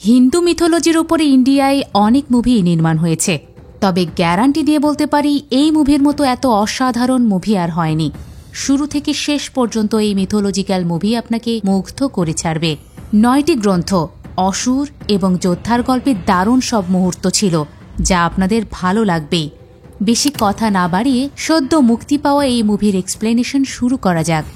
হিন্দু মিথোলজির উপরে ইন্ডিয়ায় অনেক মুভি নির্মাণ হয়েছে, তবে গ্যারান্টি দিয়ে বলতে পারি এই মুভির মতো এত অসাধারণ মুভি আর হয়নি। শুরু থেকে শেষ পর্যন্ত এই মিথোলজিক্যাল মুভি আপনাকে মুগ্ধ করে ছাড়বে। 9টি গ্রন্থ, অসুর এবং যোদ্ধার গল্পে দারুণ সব মুহূর্ত ছিল, যা আপনাদের ভালো লাগবেই। বেশি কথা না বাড়িয়ে সদ্য মুক্তি পাওয়া এই মুভির এক্সপ্লেনেশন শুরু করা যাক।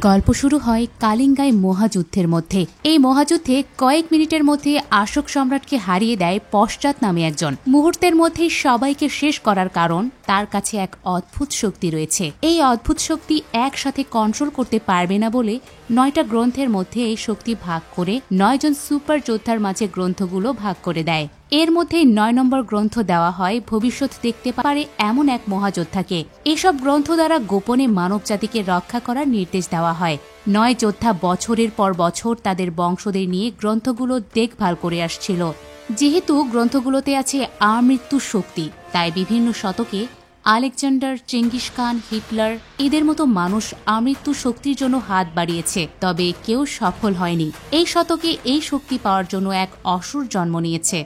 গল্প শুরু হয় কালিঙ্গায় মহাযুদ্ধের মধ্যে। এই মহাযুদ্ধে কয়েক মিনিটের মধ্যে অশোক সম্রাটকে হারিয়ে দেয় পশ্চাৎ নামে একজন। মুহূর্তের মধ্যেই সবাইকে শেষ করার কারণ তার কাছে এক অদ্ভুত শক্তি রয়েছে। এই অদ্ভুত শক্তি একসাথে কন্ট্রোল করতে পারবে না বলে 9টা গ্রন্থের মধ্যে এই শক্তি ভাগ করে 9 জন সুপার যোদ্ধার মাঝে গ্রন্থগুলো ভাগ করে দেয়। এর মধ্যে 9 নম্বর গ্রন্থ দেওয়া হয় ভবিষ্যৎ দেখতে পারে এমন এক মহাযোদ্ধাকে। এসব গ্রন্থ দ্বারা গোপনে মানব জাতিকে রক্ষা করার নির্দেশ দেওয়া হয়। 9 যোদ্ধা বছরের পর বছর তাদের বংশদের নিয়ে গ্রন্থগুলো দেখভাল করে আসছিল। যেহেতু গ্রন্থগুলোতে আছে আমৃত্যু শক্তি, তাই বিভিন্ন শতকে আলেকজান্ডার, চেঙ্গিস খান, হিটলার এদের মতো মানুষ আমৃত্যু শক্তির জন্য হাত বাড়িয়েছে, তবে কেউ সফল হয়নি। এই শতকে এই শক্তি পাওয়ার জন্য এক অসুর জন্ম নিয়েছে।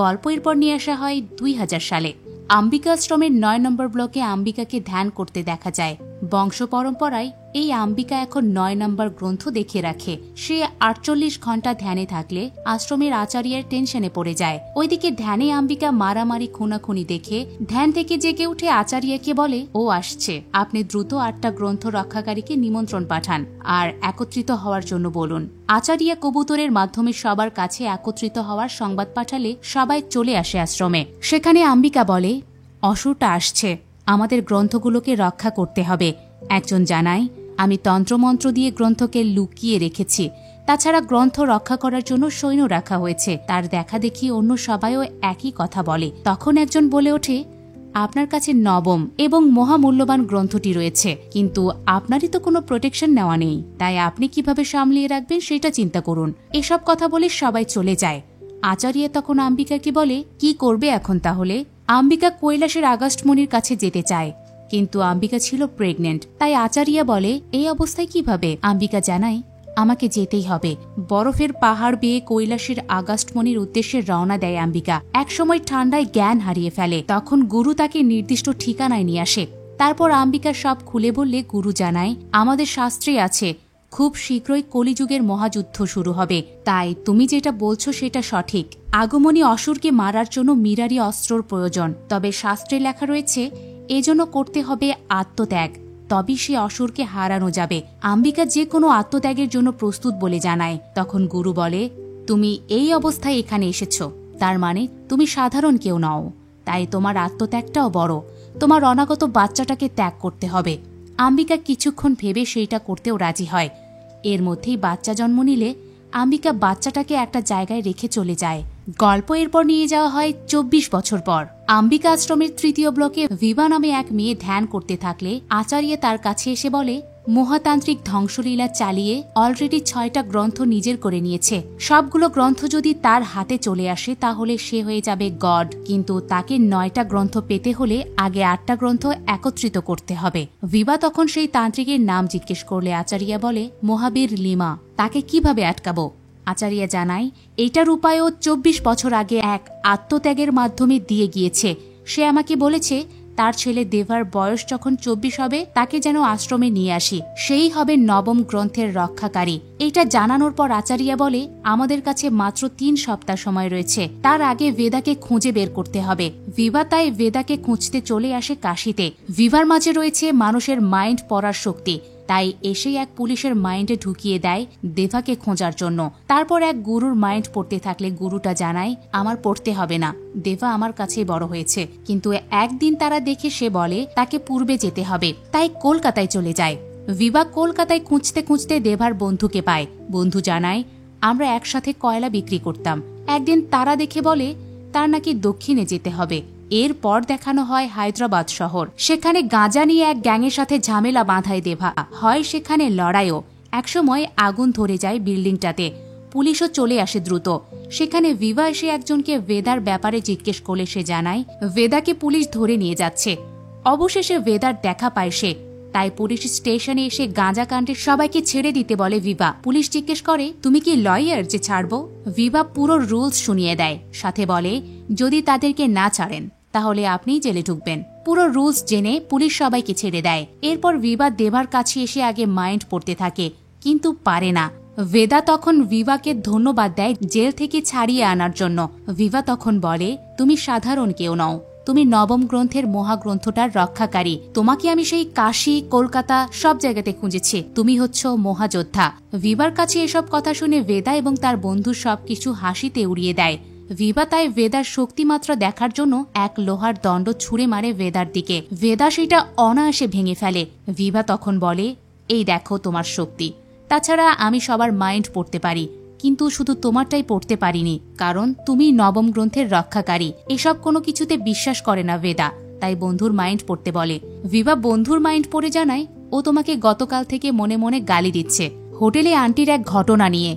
গল্প এরপর নিয়ে আসা হয় 2000 সালে। আম্বিকা আশ্রমের 9 নম্বর ব্লকে আম্বিকাকে ধ্যান করতে দেখা যায়। বংশ পরম্পরায় এই আম্বিকা এখন 9 নম্বর গ্রন্থ দেখে রাখে। সে 48 ঘন্টা ধ্যানে থাকলে আশ্রমের আচার্যের টেনশনে পড়ে যায়। ওইদিকে ধ্যানে আম্বিকা মারামারি খুনাখুনি দেখে ধ্যান থেকে জেগে উঠে আচার্যকে বলে, ও আসছে, আপনি দ্রুত 8টা গ্রন্থ রক্ষাকারীকে নিমন্ত্রণ পাঠান আর একত্রিত হওয়ার জন্য বলুন। আচার্য কবুতরের মাধ্যমে সবার কাছে একত্রিত হওয়ার সংবাদ পাঠালে সবাই চলে আসে আশ্রমে। সেখানে আম্বিকা বলে, অসুরটা আসছে, আমাদের গ্রন্থগুলোকে রক্ষা করতে হবে। একজন জানায়, আমি তন্ত্রমন্ত্র দিয়ে গ্রন্থকে লুকিয়ে রেখেছি। তাছাড়া গ্রন্থ রক্ষা করার জন্য সৈন্য রাখা হয়েছে। তার দেখা দেখি অন্য সবাইও একই কথা বলে। তখন একজন বলে ওঠে, আপনার কাছে নবম এবং মহামূল্যবান গ্রন্থটি রয়েছে, কিন্তু আপনারই তো কোনো প্রোটেকশন নেওয়া নেই, তাই আপনি কিভাবে সামলিয়ে রাখবেন সেটা চিন্তা করুন। এসব কথা বলে সবাই চলে যায়। আচার্য তখন আম্বিকাকে বলে, কি করবে এখন তাহলে? আম্বিকা কৈলাসের আগাস্টমণির কাছে যেতে চায়, কিন্তু আম্বিকা ছিল প্রেগনেন্ট। তাই আচার্য বলে, এই অবস্থায় কিভাবে? আম্বিকা জানায়, আমাকে যেতেই হবে। বরফের পাহাড় বেয়ে কৈলাসের আগাস্টমণির উদ্দেশ্যে রওনা দেয় আম্বিকা। একসময় ঠান্ডায় জ্ঞান হারিয়ে ফেলে। তখন গুরু তাকে নির্দিষ্ট ঠিকানায় নিয়ে আসে। তারপর আম্বিকা সব খুলে বললে গুরু জানায়, আমাদের শাস্ত্রে আছে খুব শীঘ্রই কলিযুগের মহাযুদ্ধ শুরু হবে, তাই তুমি যেটা বলছো সেটা সঠিক। আগমনী অসুরকে মারার জন্য মিরারি অস্ত্রর প্রয়োজন, তবে শাস্ত্রে লেখা রয়েছে এজন্য করতে হবে আত্মত্যাগ, তবেই সে অসুরকে হারানো যাবে। আম্বিকা যে কোনো আত্মত্যাগের জন্য প্রস্তুত বলে জানায়। তখন গুরু বলে, তুমি এই অবস্থায় এখানে এসেছ, তার মানে তুমি সাধারণ কেউ নও, তাই তোমার আত্মত্যাগটাও বড়। তোমার অনাগত বাচ্চাটাকে ত্যাগ করতে হবে। আম্বিকা কিছুক্ষণ ভেবে সেইটা করতেও রাজি হয়। এর মধ্যেই বাচ্চা জন্ম নিলে আম্বিকা বাচ্চাটাকে একটা জায়গায় রেখে চলে যায়। গল্প এরপর নিয়ে যাওয়া হয় 24 বছর পর। আম্বিকা আশ্রমের 3য় ব্লকে ভিভা নামে এক মেয়ে ধ্যান করতে থাকলে আচার্য তার কাছে এসে বলে, মহাতান্ত্রিক ধ্বংসলীলা চালিয়ে অলরেডি 6টা গ্রন্থ নিজের করে নিয়েছে। সবগুলো গ্রন্থ যদি তার হাতে চলে আসে তাহলে সে হয়ে যাবে গড, কিন্তু তাকে 9টা গ্রন্থ পেতে হলে আগে 8টা গ্রন্থ একত্রিত করতে হবে। ভিভা তখন সেই তান্ত্রিকের নাম জিজ্ঞেস করলে আচার্য বলে, মহাবীর লিমা। তাকে কিভাবে আটকাবো? আচার্য জানায়, এইটার উপায়ও 24 বছর আগে এক আত্মত্যাগের মাধ্যমে দিয়ে গিয়েছে। সে আমাকে বলেছে তার ছেলে দেভার বয়স যখন 24 হবে তাকে যেন আশ্রমে নিয়ে আসি, সেই হবে নবম গ্রন্থের রক্ষাকারী। এটা জানানোর পর আচার্য বলে, আমাদের কাছে মাত্র 3 সপ্তাহ সময় রয়েছে, তার আগে বেদাকে খুঁজে বের করতে হবে। ভিভা তাই বেদাকে খুঁজতে চলে আসে কাশিতে। ভিভার মাঝে রয়েছে মানুষের মাইন্ড পড়ার শক্তি, তাই এসেই এক পুলিশের মাইন্ডে ঢুকিয়ে দেয় দেভাকে খোঁজার জন্য। তারপর এক গুরুর মাইন্ড পড়তে থাকলে গুরুটা জানায়, আমার পড়তে হবে না, দেভা আমার কাছেই বড় হয়েছে। কিন্তু একদিন তারা দেখে সে বলে তাকে পূর্বে যেতে হবে, তাই কলকাতায় চলে যায়। ভিভা কলকাতায় খুঁজতে খুঁজতে দেভার বন্ধুকে পায়। বন্ধু জানায়, আমরা একসাথে কয়লা বিক্রি করতাম। একদিন তারা দেখে বলে তার নাকি দক্ষিণে যেতে হবে। এরপর দেখানো হয় হায়দ্রাবাদ শহর। সেখানে গাঁজা নিয়ে এক গ্যাংয়ের সাথে ঝামেলা বাঁধায় দেভা, হয় সেখানে লড়াইও। একসময় আগুন ধরে যায় বিল্ডিংটাতে। পুলিশও চলে আসে দ্রুত। সেখানে ভিভা এসে একজনকে বেদার ব্যাপারে জিজ্ঞেস করলে সে জানায় বেদাকে পুলিশ ধরে নিয়ে যাচ্ছে। অবশেষে বেদার দেখা পায় সে। তাই পুলিশ স্টেশনে এসে গাঁজা কাণ্ডের সবাইকে ছেড়ে দিতে বলে ভিভা। পুলিশ জিজ্ঞেস করে, তুমি কি লয়ার যে ছাড়বো? ভিভা পুরো রুলস শুনিয়ে দেয়, সাথে বলে যদি তাদেরকে না ছাড়েন তাহলে আপনিই জেলে ঢুকবেন। পুরো রুলস জেনে পুলিশ সবাইকে ছেড়ে দেয়। এরপর ভিভা দেবার কাছে এসে আগে মাইন্ড পড়তে থাকে, কিন্তু পারে না। ভেদা তখন ভিভাকে ধন্যবাদ দেয় জেল থেকে ছাড়িয়ে আনার জন্য। ভিভা তখন বলে, তুমি সাধারণ কেউ নও, তুমি নবম গ্রন্থের মহাগ্রন্থটার রক্ষাকারী। তোমাকে আমি সেই কাশী, কলকাতা সব জায়গাতে খুঁজেছি। তুমি হচ্ছ মহাযোদ্ধা। ভিভার কাছে এসব কথা শুনে ভেদা এবং তার বন্ধু সবকিছু হাসিতে উড়িয়ে দেয়। ভিভা তাই ভেদার শক্তিমাত্রা দেখার জন্য এক লোহার দণ্ড ছুঁড়ে মারে ভেদার দিকে। ভেদা সেটা অনায়াসে ভেঙে ফেলে। ভিভা তখন বলে, এই দেখো তোমার শক্তি। তাছাড়া আমি সবার মাইন্ড পড়তে পারি, কিন্তু শুধু তোমারটাই পড়তে পারিনি, কারণ তুমি নবম গ্রন্থের রক্ষাকারী। এসব কোনো কিছুতে বিশ্বাস করে না ভেদা, তাই বন্ধুর মাইন্ড পড়তে বলে। ভিভা বন্ধুর মাইন্ড পড়ে জানায়, ও তোমাকে গতকাল থেকে মনে মনে গালি দিচ্ছে হোটেলে আন্টির এক ঘটনা নিয়ে।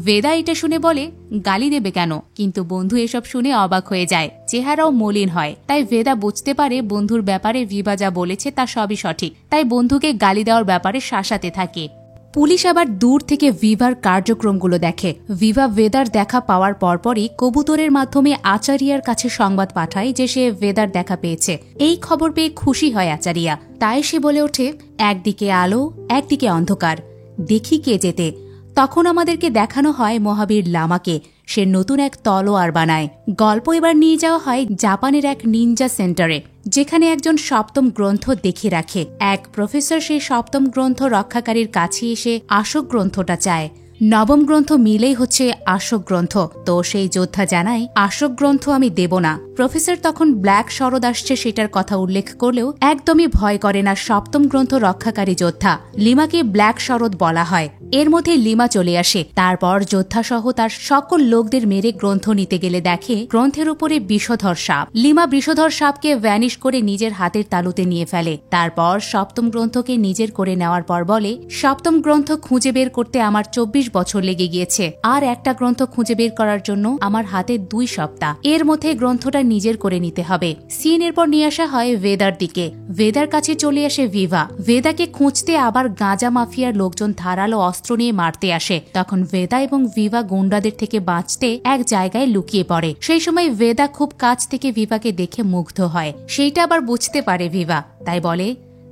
ভেদা এটা শুনে বলে, গালি দেবে কেন? কিন্তু বন্ধু এসব শুনে অবাক হয়ে যায়, চেহারাও মলিন হয়। তাই ভেদা বুঝতে পারে বন্ধুর ব্যাপারে ভিভা যা বলেছে তা সবই সঠিক। তাই বন্ধুকে গালি দেওয়ার ব্যাপারে শাসাতে থাকে। পুলিশ আবার দূর থেকে ভিভার কার্যক্রমগুলো দেখে। ভিভা ভেদার দেখা পাওয়ার পরপরই কবুতরের মাধ্যমে আচারিয়ার কাছে সংবাদ পাঠায় যে সে ভেদার দেখা পেয়েছে। এই খবর পেয়ে খুশি হয় আচারিয়া। তাই সে বলে ওঠে, একদিকে আলো, একদিকে অন্ধকার, দেখি কে যেতে। তখন আমাদেরকে দেখানো হয় মহাবীর লামাকে। সে নতুন এক তলোয়ার বানায়। গল্প এবার নিয়ে যাওয়া হয় জাপানের এক নিনজা সেন্টারে, যেখানে একজন সপ্তম গ্রন্থ দেখে রাখে। এক প্রফেসর সেই সপ্তম গ্রন্থ রক্ষাকারীর কাছে এসে আশোক গ্রন্থটা চায়। নবম গ্রন্থ মিলেই হচ্ছে আশোক গ্রন্থ। তো সেই যোদ্ধা জানায়, আশোক গ্রন্থ আমি দেব না। প্রফেসর তখন ব্ল্যাক শরৎ আসছে সেটার কথা উল্লেখ করলেও একদমই ভয় করে না সপ্তম গ্রন্থ রক্ষাকারী যোদ্ধা। লিমাকে ব্ল্যাক শরৎ বলা হয়। এর মধ্যে লিমা চলে আসে। তারপর যোদ্ধা সহ তার সকল লোকদের মেরে গ্রন্থ নিতে গেলে দেখে গ্রন্থের উপরে বিষধর সাপ। লিমা বিষধর সাপকে ভ্যানিশ করে নিজের হাতের তালুতে নিয়ে ফেলে। তারপর সপ্তম গ্রন্থকে নিজের করে নেওয়ার পর বলে, সপ্তম গ্রন্থ খুঁজে বের করতে আমার 24 বছর লেগে গিয়েছে, আর একটা গ্রন্থ খুঁজে বের করার জন্য আমার হাতে 2 সপ্তাহ। এর মধ্যে গ্রন্থটা নিজের করে নিতে হবে। সিন এরপর নিয়ে আসা হয় ভেদার দিকে। ভেদার কাছে চলে আসে ভিভা। ভেদাকে খুঁজতে আবার গাঁজা মাফিয়ার লোকজন ধারালো অস্ত্র নিয়ে মারতে আসে। তখন ভেদা এবং ভিভা গুন্ডাদের থেকে বাঁচতে এক জায়গায় লুকিয়ে পড়ে। সেই সময় ভেদা খুব কাছ থেকে ভিভাকে দেখে মুগ্ধ হয়। সেইটা আবার বুঝতে পারে ভিভা, তাই বলে,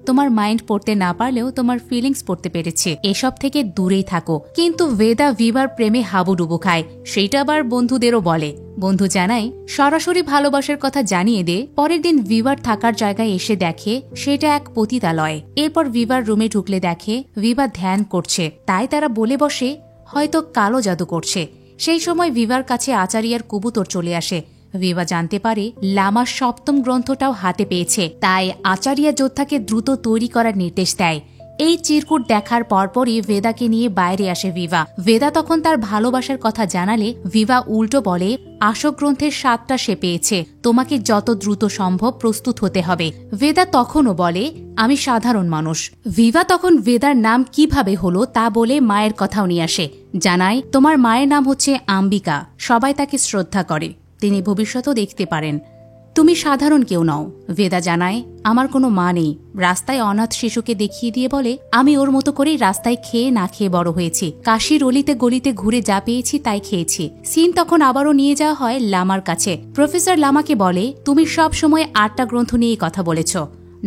তোমার মাইন্ড পড়তে না পারলেও তোমার ফিলিংস পড়তে পেরেছে, এসব থেকে দূরেই থাকো। কিন্তু ভেদা ভিভার প্রেমে হাবুডুবু খায়। সেইটা আবার বন্ধুদেরও বলে। বন্ধু জানায়, সরাসরি ভালোবাসার কথা জানিয়ে দে। পরের দিন ভিভার থাকার জায়গায় এসে দেখে সেটা এক পতিতালয়। এরপর ভিভার রুমে ঢুকলে দেখে ভিভা ধ্যান করছে। তাই তারা বলে বসে হয়তো কালো জাদু করছে। সেই সময় ভিভার কাছে আচারিয়ার কবুতর চলে আসে। ভিভা জানতে পারে লামার সপ্তম গ্রন্থটাও হাতে পেয়েছে। তাই আচারিয়া যোদ্ধাকে দ্রুত তৈরি করার নির্দেশ দেয়। এই চিরকুট দেখার পরপরই ভেদাকে নিয়ে বাইরে আসে ভিভা। ভেদা তখন তার ভালোবাসার কথা জানালে ভিভা উল্টো বলে, আশোক গ্রন্থের 7টা সে পেয়েছে, তোমাকে যত দ্রুত সম্ভব প্রস্তুত হতে হবে। ভেদা তখনও বলে, আমি সাধারণ মানুষ। ভিভা তখন ভেদার নাম কিভাবে হলো তা বলে মায়ের কথাও নিয়ে আসে। জানায়, তোমার মায়ের নাম হচ্ছে আম্বিকা, সবাই তাকে শ্রদ্ধা করে, তিনি ভবিষ্যতও দেখতে পারেন। তুমি সাধারণ কেউ নও। ভেদা জানায়, আমার কোনো মা নেই। রাস্তায় অনাথ শিশুকে দেখিয়ে দিয়ে বলে, আমি ওর মতো করেই রাস্তায় খেয়ে না খেয়ে বড় হয়েছি। কাশির অলিতে গলিতে ঘুরে যা পেয়েছি তাই খেয়েছি। সিন তখন আবারও নিয়ে যাওয়া হয় লামার কাছে। প্রফেসর লামাকে বলে, তুমি সব সময় 8টা গ্রন্থ নিয়েই কথা বলেছ,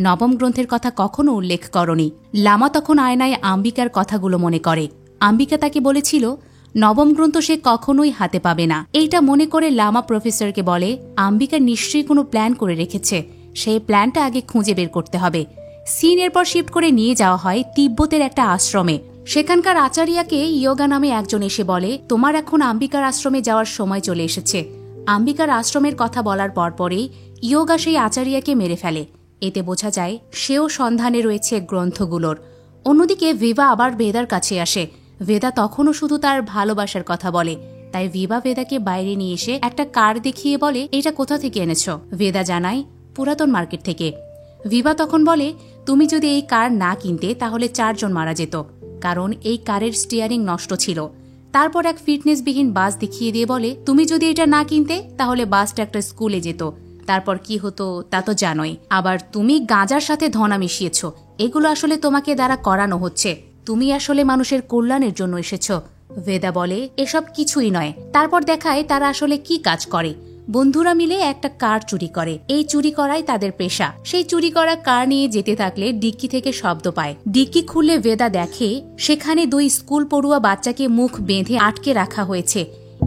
নবম গ্রন্থের কথা কখনো উল্লেখ করনি। লামা তখন আয়নায় আম্বিকার কথাগুলো মনে করে। আম্বিকা তাকে বলেছিল নবম গ্রন্থ সে কখনোই হাতে পাবে না। এইটা মনে করে লামা প্রফেসরকে বলে, আম্বিকা নিশ্চয়ই কোনো প্ল্যান করে রেখেছে, সেই প্ল্যানটা আগে খুঁজে বের করতে হবে। সিন এরপর শিফট করে নিয়ে যাওয়া হয় তিব্বতের একটা আশ্রমে। সেখানকার আচারিয়াকে ইয়োগা নামে একজন এসে বলে, তোমার এখন আম্বিকার আশ্রমে যাওয়ার সময় চলে এসেছে। আম্বিকার আশ্রমের কথা বলার পরপরেই ইয়োগা সেই আচারিয়াকে মেরে ফেলে। এতে বোঝা যায় সেও সন্ধানে রয়েছে গ্রন্থগুলোর। অন্যদিকে ভিভা আবার ভেদার কাছে আসে। ভেদা তখনও শুধু তার ভালোবাসার কথা বলে। তাই ভিভা ভেদাকে বাইরে নিয়ে এসে একটা কার দেখিয়ে বলে, এটা কোথা থেকে এনেছ? ভেদা জানায়, পুরাতন মার্কেট থেকে। ভিভা তখন বলে, তুমি যদি এই কার না কিনতে তাহলে 4 জন মারা যেত, কারণ এই কারের স্টিয়ারিং নষ্ট ছিল। তারপর এক ফিটনেসবিহীন বাস দেখিয়ে দিয়ে বলে, তুমি যদি এটা না কিনতে তাহলে বাসটা একটা স্কুলে যেত। তারপর কি হতো তা তো জানোই। আবার তুমি গাঁজার সাথে ধনা মিশিয়েছ, এগুলো আসলে তোমাকে দ্বারা করানো হচ্ছে, তুমি আসলে মানুষের কল্যাণের জন্য এসেছ। বেদা বলে এসব কিছুই নয়। তারপর দেখায় তারা আসলে কি কাজ করে। বন্ধুরা মিলে একটা কার চুরি করে। এই চুরি করাই তাদের পেশা। সেই চুরি করা কার নিয়ে যেতে থাকলে ডিক্কি থেকে শব্দ পায়। ডিক্কি খুললে বেদা দেখে সেখানে 2 স্কুল পড়ুয়া বাচ্চাকে মুখ বেঁধে আটকে রাখা হয়েছে।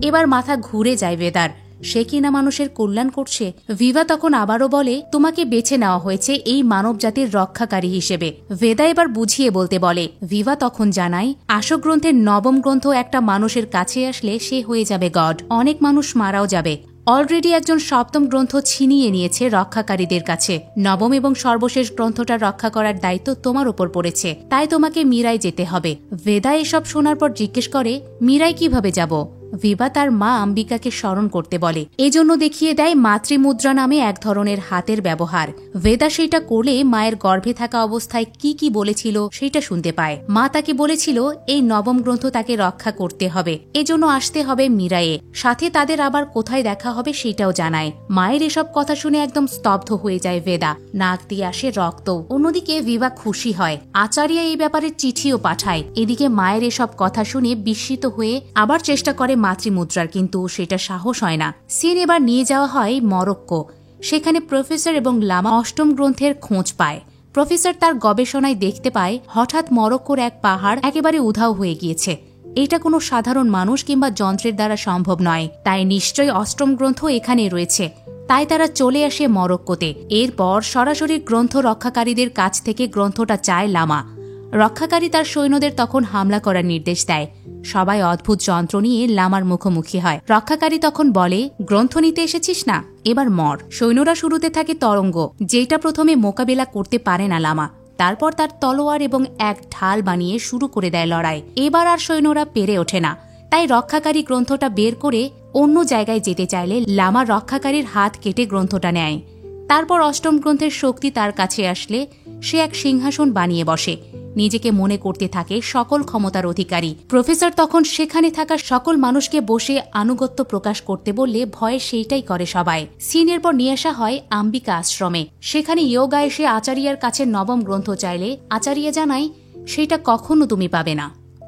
এবার মাথা ঘুরে যায় বেদার, সে কিনা মানুষের কল্যাণ করছে। ভিভা তখন আবারও বলে তোমাকে বেছে নেওয়া হয়েছে এই মানব জাতির রক্ষাকারী হিসেবে। বেদা এবার বুঝিয়ে বলতে বলে। ভিভা তখন জানায় আশোক গ্রন্থের 9ম গ্রন্থ একটা মানুষের কাছে আসলে সে হয়ে যাবে গড, অনেক মানুষ মারাও যাবে। অলরেডি একজন 7ম গ্রন্থ ছিনিয়ে নিয়েছে রক্ষাকারীদের কাছে। 9ম এবং সর্বশেষ গ্রন্থটা রক্ষা করার দায়িত্ব তোমার উপর পড়েছে, তাই তোমাকে মীরায় যেতে হবে। বেদা এসব শোনার পর জিজ্ঞেস করে মীরায় কিভাবে যাব। ভিভা তার মা অম্বিকাকে স্মরণ করতে বলে। এজন্য দেখিয়ে দেয় মাতৃমুদ্রা নামে এক ধরনের হাতের ব্যবহার। বেদা সেটা করলে মায়ের গর্ভে থাকা অবস্থায় কি কি বলেছিল সেটা শুনতে পায়। মা তাকে বলেছিল এই 9ম গ্রন্থ তাকে রক্ষা করতে হবে, এজন্য আসতে হবে মীরায়ে। সাথে তাদের আবার কোথায় দেখা হবে সেটাও জানায়। মায়ের এসব কথা শুনে একদম স্তব্ধ হয়ে যায় বেদা, নাক দিয়ে আসে রক্ত। অন্যদিকে ভিভা খুশি হয়। আচার্য এই ব্যাপারে চিঠিও পাঠায়। এদিকে মায়ের এসব কথা শুনে বিস্মিত হয়ে আবার চেষ্টা করে মাতৃমুদ্রার, কিন্তু সেটা সাহস হয় না। সিন এবার নিয়ে যাওয়া হয় মরক্কো। সেখানে প্রফেসর এবং লামা 8ম গ্রন্থের খোঁজ পায়। প্রফেসর তার গবেষণায় দেখতে পায় হঠাৎ মরক্কোর এক পাহাড় একেবারে উধাও হয়ে গিয়েছে। এটা কোনো সাধারণ মানুষ কিংবা যন্ত্রের দ্বারা সম্ভব নয়, তাই নিশ্চয়ই 8ম গ্রন্থ এখানে রয়েছে। তাই তারা চলে আসে মরক্কোতে। এরপর সরাসরি গ্রন্থ রক্ষাকারীদের কাছ থেকে গ্রন্থটা চায় লামা। রক্ষাকারী তার সৈন্যদের তখন হামলা করার নির্দেশ দেয়। সবাই অদ্ভুত যন্ত্র নিয়ে লামার মুখোমুখি হয়। রক্ষাকারী তখন বলে গ্রন্থ নিতে এসেছিস না, এবার মর। সৈন্যরা শুরুতে থাকে তরঙ্গ, যেটা প্রথমে মোকাবেলা করতে পারে না লামা। তারপর তার তলোয়ার এবং এক ঢাল বানিয়ে শুরু করে দেয় লড়াই। এবার আর সৈন্যরা পেরে ওঠে না, তাই রক্ষাকারী গ্রন্থটা বের করে অন্য জায়গায় যেতে চাইলে লামা রক্ষাকারীর হাত কেটে গ্রন্থটা নেয়। তারপর 8ম গ্রন্থের শক্তি তার কাছে আসলে সে এক সিংহাসন বানিয়ে বসে। নিজেকে মনে করতে থাকে সকল ক্ষমতার অধিকারী। প্রফেসর তখন সেখানে থাকা সকল মানুষকে বসে আনুগত্য প্রকাশ করতে বললে ভয়ে সেইটাই করে সবাই। সিনের পর নিয়ে আসা হয় অম্বিকা আশ্রমে। সেখানে ইয়োগা এসে আচার্যার কাছে 9ম গ্রন্থ চাইলে আচার্য জানায় সেটা কখনো তুমি পাবে না,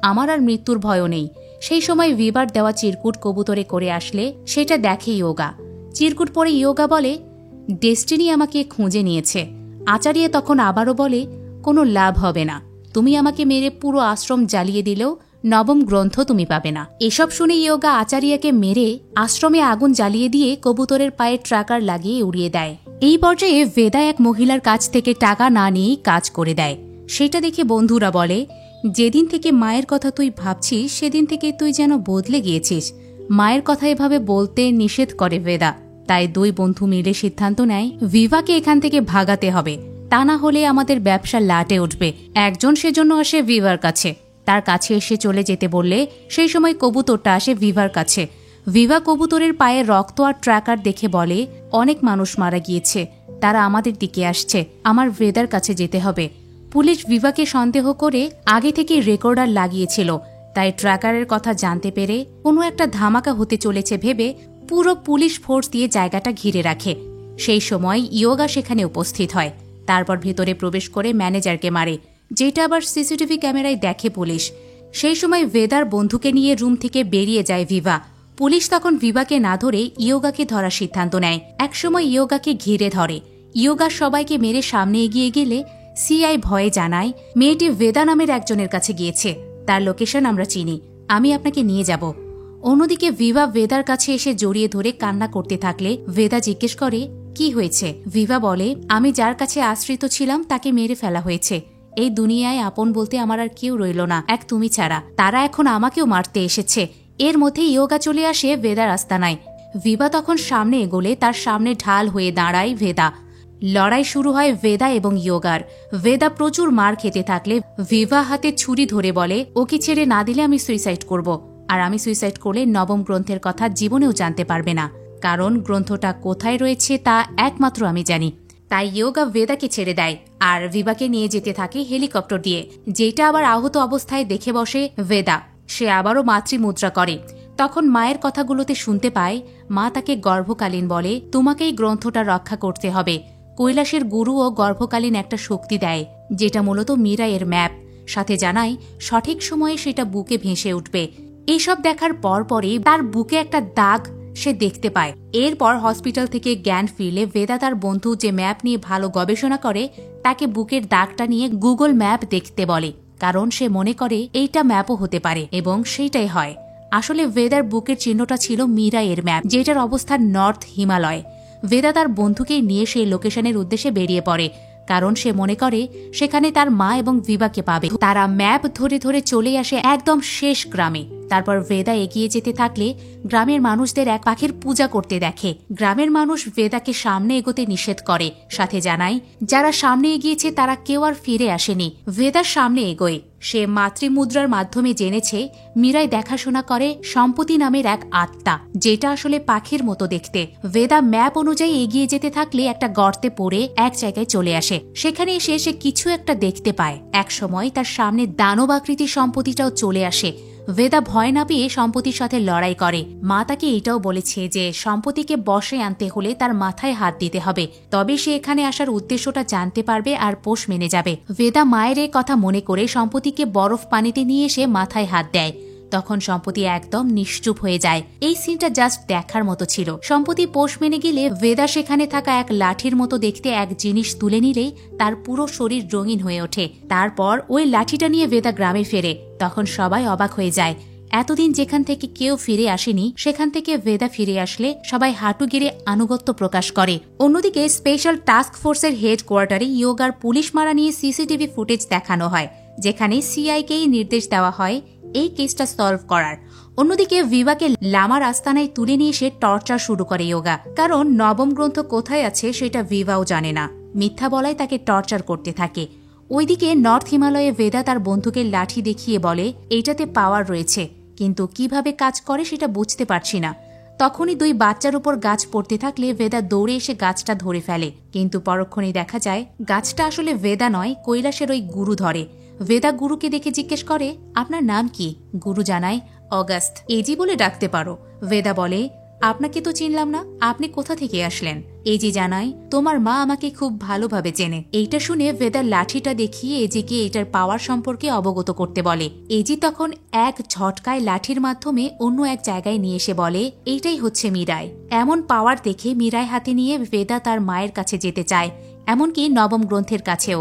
আমার আর মৃত্যুর ভয়ও নেই। সেই সময় ভিভার দেওয়া চিরকুট কবুতরে করে আসলে সেটা দেখে ইয়োগা। চিরকুট পরে ইয়োগা বলে ডেস্টিনি আমাকে খুঁজে নিয়েছে। আচার্য তখন আবারও বলে কোনো লাভ হবে না, তুমি আমাকে মেরে পুরো আশ্রম জ্বালিয়ে দিলেও 9ম গ্রন্থ তুমি পাবে না। এসব শুনে ইয়োগা আচার্যকে মেরে আশ্রমে আগুন জ্বালিয়ে দিয়ে কবুতরের পায়ে ট্রাকার লাগিয়ে উড়িয়ে দেয়। এই পর্যায়ে বেদা এক মহিলার কাছ থেকে টাকা না নিয়েই কাজ করে দেয়। সেটা দেখে বন্ধুরা বলে যেদিন থেকে মায়ের কথা তুই ভাবছিস সেদিন থেকে তুই যেন বদলে গিয়েছিস। মায়ের কথা এভাবে বলতে নিষেধ করে বেদা। তাই 2 বন্ধু মিলে সিদ্ধান্ত নেয় ভিভাকে এখান থেকে ভাগাতে হবে, তা না হলে আমাদের ব্যবসা লাটে উঠবে। একজন সেজন্য আসে ভিভার কাছে। তার কাছে এসে চলে যেতে বললে সেই সময় কবুতরটা আসে ভিভার কাছে। ভিভা কবুতরের পায়ে রক্ত আর ট্র্যাকার দেখে বলে অনেক মানুষ মারা গিয়েছে, তারা আমাদের দিকে আসছে, আমার বেদার কাছে যেতে হবে। পুলিশ ভিভাকে সন্দেহ করে আগে থেকে রেকর্ডার লাগিয়েছিল, তাই ট্র্যাকারের কথা জানতে পেরে কোনো একটা ধামাকা হতে চলেছে ভেবে পুরো পুলিশ ফোর্স দিয়ে জায়গাটা ঘিরে রাখে। সেই সময় ইয়োগা সেখানে উপস্থিত হয়। তারপর ভেতরে প্রবেশ করে ম্যানেজারকে মারে, যেটা আবার সিসিটিভি ক্যামেরায় দেখে পুলিশ। সেই সময় বেদার বন্ধুকে নিয়ে রুম থেকে বেরিয়ে যায় ভিভা। পুলিশ তখন ভিভাকে না ধরে ইয়োগাকে ধরার সিদ্ধান্ত নেয়। একসময় ইয়োগাকে ঘিরে ধরে। ইয়োগা সবাইকে মেরে সামনে এগিয়ে গেলে সিআই ভয়ে জানায় মেয়েটি বেদা নামের একজনের কাছে গিয়েছে, তার লোকেশন আমরা চিনি, আমি আপনাকে নিয়ে যাব। অন্যদিকে ভিভা বেদার কাছে এসে জড়িয়ে ধরে কান্না করতে থাকলে বেদা জিজ্ঞেস করে কি হয়েছে। ভিভা বলে আমি যার কাছে আশ্রিত ছিলাম তাকে মেরে ফেলা হয়েছে। এই দুনিয়ায় আপন বলতে আমার আর কেউ রইল না, এক তুমি ছাড়া। তারা এখন আমাকেও মারতে এসেছে। এর মধ্যে ইয়োগা চলে আসে বেদার আস্তানায়। ভিভা তখন সামনে এগোলে তার সামনে ঢাল হয়ে দাঁড়ায় ভেদা। লড়াই শুরু হয় ভেদা এবং ইয়োগার। ভেদা প্রচুর মার খেতে থাকলে ভিভা হাতে ছুরি ধরে বলে ওকে ছেড়ে না দিলে আমি সুইসাইড করব, আর আমি সুইসাইড করলে 9ম গ্রন্থের কথা জীবনেও জানতে পারবে না, কারণ গ্রন্থটা কোথায় রয়েছে তা একমাত্র আমি জানি। তাই ইয়োগা ভেদাকে ছেড়ে দেয় আর ভিভাকে নিয়ে যেতে থাকে হেলিকপ্টার দিয়ে, যেটা আবার আহত অবস্থায় দেখে বসে ভেদা। সে আবারও মাতৃমুদ্রা করে। তখন মায়ের কথাগুলোতে শুনতে পায় মা তাকে গর্ভকালীন বলে তোমাকেই গ্রন্থটা রক্ষা করতে হবে। কৈলাসের গুরুও গর্ভকালীন একটা শক্তি দেয়, যেটা মূলত মীরাইয়ের ম্যাপ, সাথে জানায় সঠিক সময়ে সেটা বুকে ভেসে উঠবে। এইসব দেখার পরপরই তার বুকে একটা দাগ সে দেখতে পায়। এরপর হসপিটাল থেকে জ্ঞান ফিরলে বেদা তার বন্ধু যে ম্যাপ নিয়ে ভালো গবেষণা করে তাকে বুকের দাগটা নিয়ে গুগল ম্যাপ দেখতে বলে, কারণ সে মনে করে এইটা ম্যাপও হতে পারে, এবং সেইটাই হয়। আসলে বেদার বুকের চিহ্নটা ছিল মীরাইয়ের ম্যাপ, যেটার অবস্থান নর্থ হিমালয়। বেদা তার বন্ধুকে নিয়ে সেই লোকেশনের উদ্দেশ্যে বেরিয়ে পড়ে, কারণ সে মনে করে সেখানে তার মা এবং ভিভাকে পাবে। তারা ম্যাপ ধরে ধরে চলে আসে একদম শেষ গ্রামে। তারপর বেদা এগিয়ে যেতে থাকলে গ্রামের মানুষদের এক পাখির পূজা করতে দেখে। গ্রামের মানুষ বেদাকে সামনে এগোতে নিষেধ করে, সাথে জানায় যারা সামনে এগিয়েছে তারা কেউ আর ফিরে আসেনি। বেদার সামনে এগোয়। সে মাতৃমুদ্রার মাধ্যমে জেনেছে মীরাই দেখাশোনা করে সম্পত্তি নামের এক আত্মা, যেটা আসলে পাখির মতো দেখতে। বেদা ম্যাপ অনুযায়ী এগিয়ে যেতে থাকলে একটা গর্তে পড়ে এক জায়গায় চলে আসে। সেখানে এসে সে কিছু একটা দেখতে পায়। এক সময় তার সামনে দানব আকৃতির সম্পত্তিটাও চলে আসে। বেদা ভয় না পেয়ে সম্পত্তির সাথে লড়াই করে। মা তাকে এটাও বলেছে যে সম্পত্তিকে বশে আনতে হলে তার মাথায় হাত দিতে হবে, তবে সে এখানে আসার উদ্দেশ্যটা জানতে পারবে আর পোষ মেনে যাবে। বেদা মায়ের এই কথা মনে করে সম্পত্তিকে বরফ পানিতে নিয়ে এসে মাথায় হাত দেয়। তখন সম্পত্তি একদম নিশ্চুপ হয়ে যায়। এই সিনটা জাস্ট দেখার মতো ছিল। সম্পত্তি পোষ মেনে গেলে বেদা সেখানে থাকা এক লাঠির মতো দেখতে এক জিনিস তুলে নিলেই তার পুরো শরীর রঙিন হয়ে ওঠে। তারপর ওই লাঠিটা নিয়ে বেদা গ্রামে ফেরে। তখন সবাই অবাক হয়ে যায়। এতদিন যেখান থেকে কেউ ফিরে আসেনি, সেখান থেকে বেদা ফিরে আসলে সবাই হাঁটু গেড়ে আনুগত্য প্রকাশ করে। অন্যদিকে স্পেশাল টাস্ক ফোর্সের হেডকোয়ার্টারে ইয়োগার পুলিশ মারা নিয়ে সিসিটিভি ফুটেজ দেখানো হয়, যেখানে সিআইকেই নির্দেশ দেওয়া হয় এই কেসটা সলভ করার। অন্যদিকে ভিভাকে লামার আস্তানায় তুলে নিয়ে এসে টর্চার শুরু করে ইয়োগা, কারণ নবম গ্রন্থ কোথায় আছে সেটা ভিভাও জানে না। মিথ্যা বলায় তাকে টর্চার করতে থাকে। ওইদিকে নর্থ হিমালয়ে বেদা তার বন্ধুকে লাঠি দেখিয়ে বলে এইটাতে পাওয়ার রয়েছে, কিন্তু কিভাবে কাজ করে সেটা বুঝতে পারছি না। তখনই দুই বাচ্চার উপর গাছ পড়তে থাকলে বেদা দৌড়ে এসে গাছটা ধরে ফেলে, কিন্তু পরক্ষণেই দেখা যায় গাছটা আসলে বেদা নয়, কৈলাসের ওই গুরু ধরে। বেদা গুরুকে দেখে জিজ্ঞেস করে আপনার নাম কি? গুরু জানায় অগাস্ট, এজি বলে ডাকতে পারো। বেদা বলে আপনাকে তো চিনলাম না, আপনি কোথা থেকে আসলেন? এজি জানায় তোমার মা আমাকে খুব ভালোভাবে চেনে। এইটা শুনে বেদা লাঠিটা দেখিয়ে এজিকে এটার পাওয়ার সম্পর্কে অবগত করতে বলে। এজি তখন এক ঝটকায় লাঠির মাধ্যমে অন্য এক জায়গায় নিয়ে এসে বলে এইটাই হচ্ছে মীরাই। এমন পাওয়ার দেখে মীরাই হাতে নিয়ে বেদা তার মায়ের কাছে যেতে চায়, এমনকি নবম গ্রন্থের কাছেও,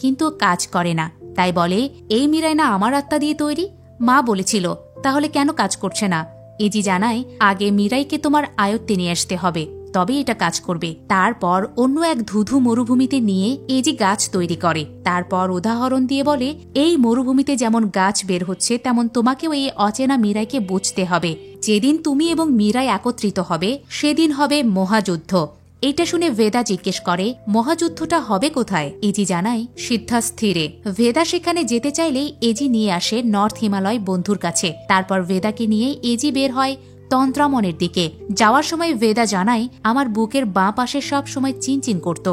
কিন্তু কাজ করে না। তাই বলে এই মীরাই না আমার আত্মা দিয়ে তৈরি? মা বলেছিল, তাহলে কেন কাজ করছে না? এজি জানায় আগে মীরাইকে তোমার আয়ত্তে নিয়ে আসতে হবে, তবে এটা কাজ করবে। তারপর অন্য এক ধুধু মরুভূমিতে নিয়ে এজি গাছ তৈরি করে। তারপর উদাহরণ দিয়ে বলে এই মরুভূমিতে যেমন গাছ বের হচ্ছে, তেমন তোমাকেও এই অচেনা মীরাইকে বুঝতে হবে। যেদিন তুমি এবং মীরাই একত্রিত হবে সেদিন হবে মহাযুদ্ধ। এটা শুনে বেদা জিজ্ঞেস করে মহাযুদ্ধটা হবে কোথায়? এজি জানায় সিদ্ধাস্থিরে। বেদা সেখানে যেতে চাইলেই এজি নিয়ে আসে নর্থ হিমালয় বন্ধুর কাছে। তারপর বেদাকে নিয়ে এজি বের হয় তন্ত্রামনের দিকে। যাওয়ার সময় বেদা জানায় আমার বুকের বাঁ পাশে সব সময় চিনচিন করত।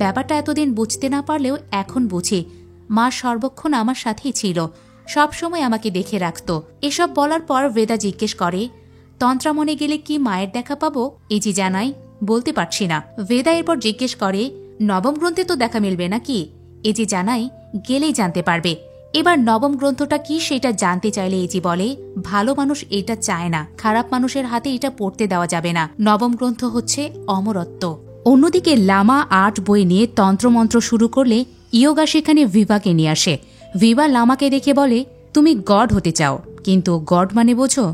ব্যাপারটা এতদিন বুঝতে না পারলেও এখন বুঝি। মা সর্বক্ষণ আমার সাথেই ছিল, সব সময় আমাকে দেখে রাখত। এসব বলার পর বেদা জিজ্ঞেস করে তন্ত্রামনে গেলে কি মায়ের দেখা পাবো? এজি জানায় বলতে পারছি না। বেদা এরপর জিজ্ঞেস করে নবম গ্রন্থে তো দেখা মিলবে নাকি? এজি জানায় গেলেই জানতে পারবে। এবার নবম গ্রন্থটা কি সেটা জানতে চাইলে এজি বলে ভালো মানুষ এটা চায় না, খারাপ মানুষের হাতে এটা পড়তে দেওয়া যাবে না। নবম গ্রন্থ হচ্ছে অমরত্ব। অন্যদিকে লামা ৮ বই নিয়ে তন্ত্রমন্ত্র শুরু করলে ইয়োগা সেখানে ভিভাকে নিয়ে আসে। ভিভা লামাকে দেখে বলে তুমি গড হতে চাও, কিন্তু গড মানে বোঝো?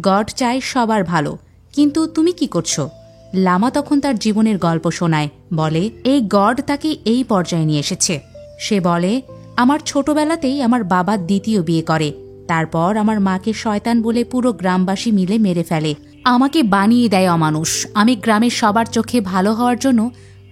গড চায় সবার ভালো, কিন্তু তুমি কি করছো? লামা তখন তার জীবনের গল্প শোনায়, বলে এই গড তাকে এই পর্যায়ে নিয়ে এসেছে। সে বলে আমার ছোটবেলাতেই আমার বাবা দ্বিতীয় বিয়ে করে, তারপর আমার মাকে শয়তান বলে পুরো গ্রামবাসী মিলে মেরে ফেলে। আমাকে বানিয়ে দেয় অমানুষ। আমি গ্রামের সবার চোখে ভালো হওয়ার জন্য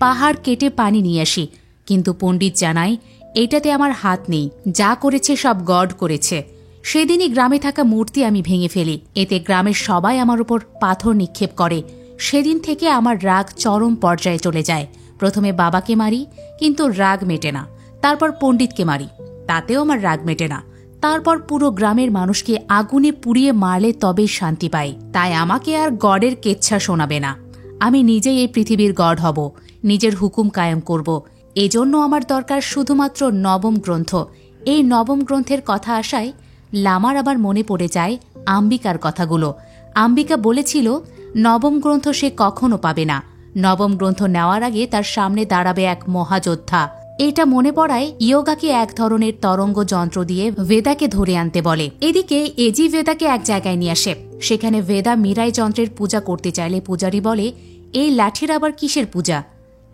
পাহাড় কেটে পানি নিয়ে আসি, কিন্তু পণ্ডিত জানায় এটাতে আমার হাত নেই, যা করেছে সব গড করেছে। সেদিনই গ্রামে থাকা মূর্তি আমি ভেঙে ফেলি, এতে গ্রামের সবাই আমার উপর পাথর নিক্ষেপ করে। সেদিন থেকে আমার রাগ চরম পর্যায়ে চলে যায়। প্রথমে বাবাকে মারি, কিন্তু রাগ মেটে না। তারপর পণ্ডিতকে মারি, তাতেও আমার রাগ মেটে না। তারপর পুরো গ্রামের মানুষকে আগুনে পুড়িয়ে মারলে তবেই শান্তি পাই। তাই আমাকে আর গডের কেচ্ছা শোনাবে না। আমি নিজেই এই পৃথিবীর গড হব, নিজের হুকুম কায়েম করব। এজন্য আমার দরকার শুধুমাত্র নবম গ্রন্থ। এই নবম গ্রন্থের কথা আসায় লামার আবার মনে পড়ে যায় আম্বিকার কথাগুলো। আম্বিকা বলেছিল নবম গ্রন্থ সে কখনো পাবে না। নবম গ্রন্থ নেওয়ার আগে তার সামনে দাঁড়াবে এক মহাযোদ্ধা। এটা মনে পড়ায় ইয়োগাকে এক ধরনের তরঙ্গ যন্ত্র দিয়ে ভেদাকে ধরে আনতে বলে। এদিকে এজি ভেদাকে এক জায়গায় নিয়ে আসে। সেখানে ভেদা মীরাই যন্ত্রের পূজা করতে চাইলে পূজারী বলে, এই লাঠির আবার কিসের পূজা?